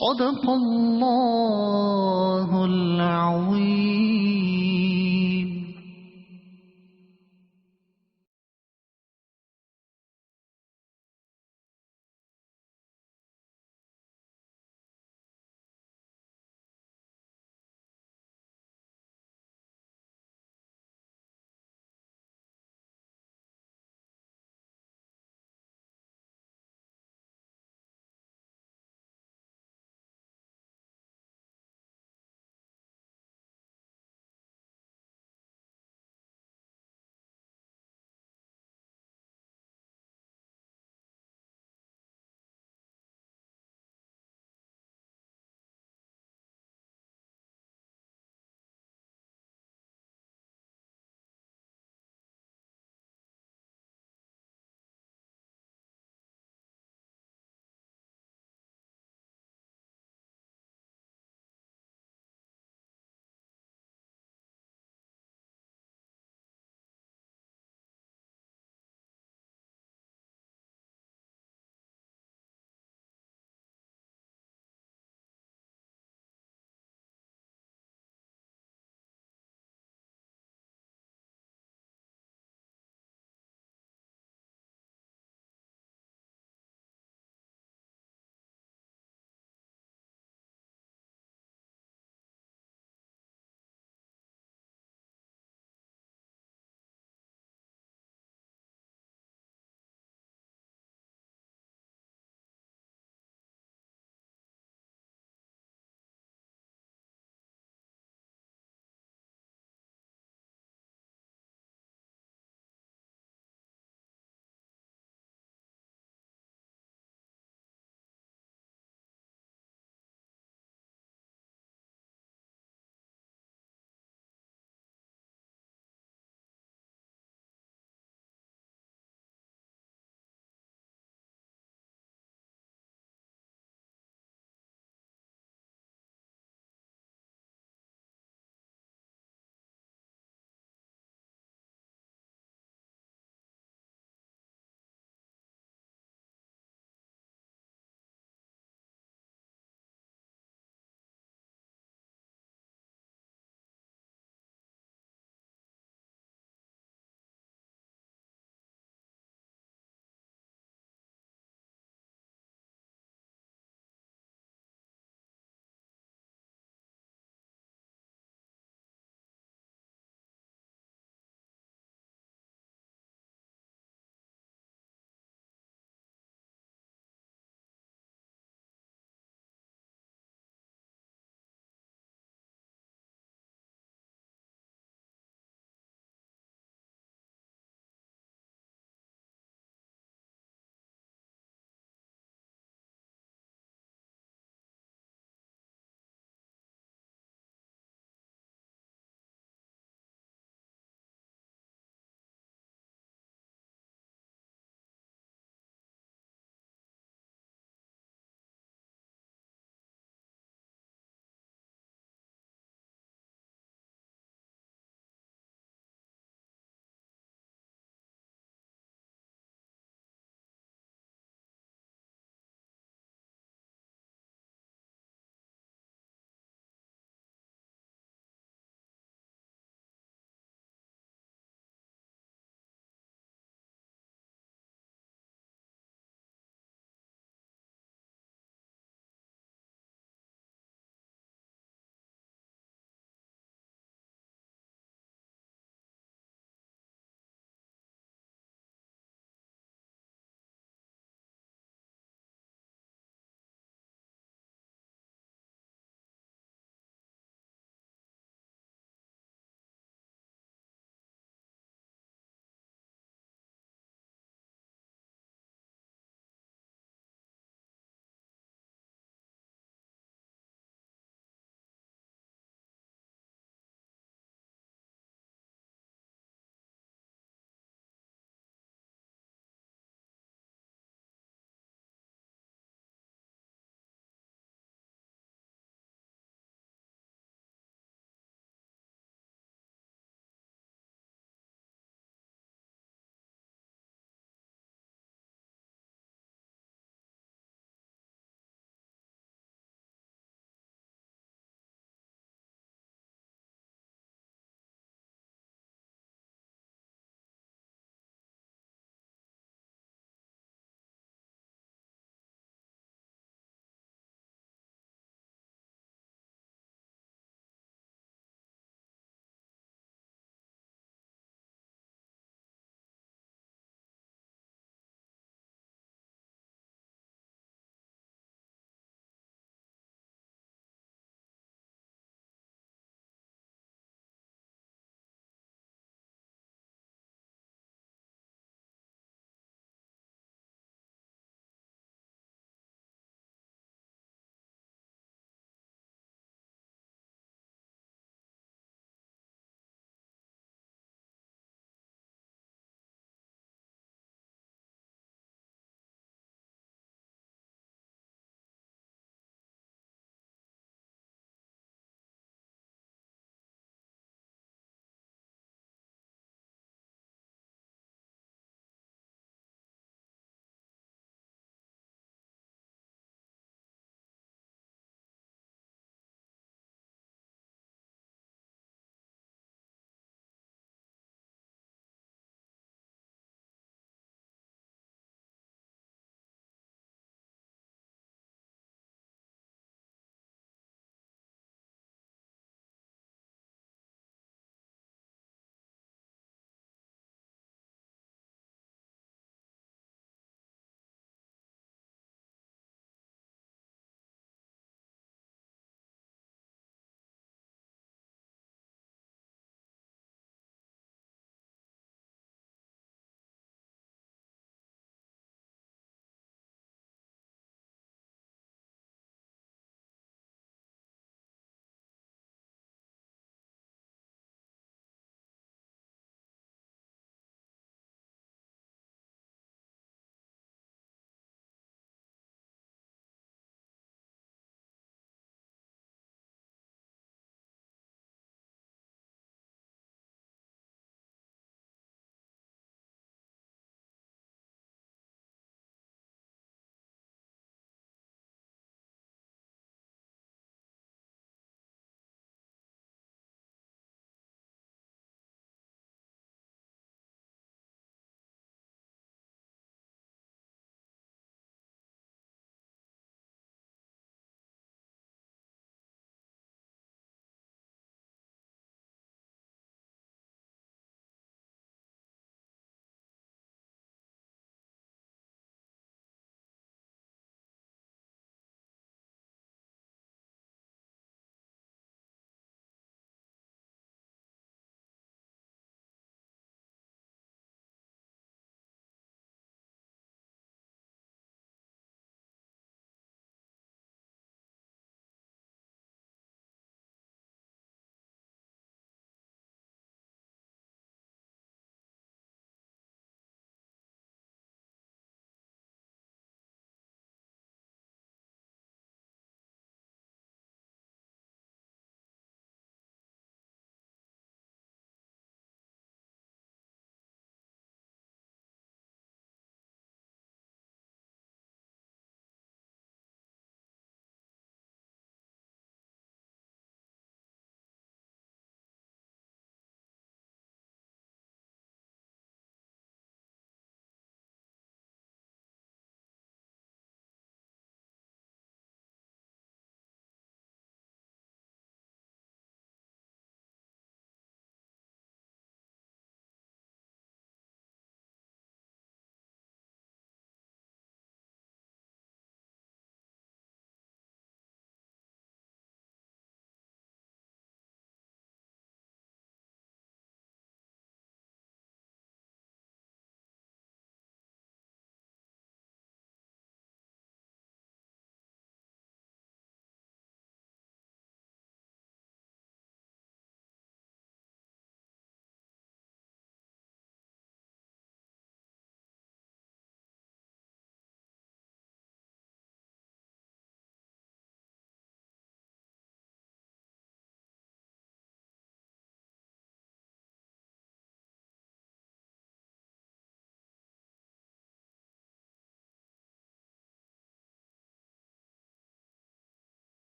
صدق الله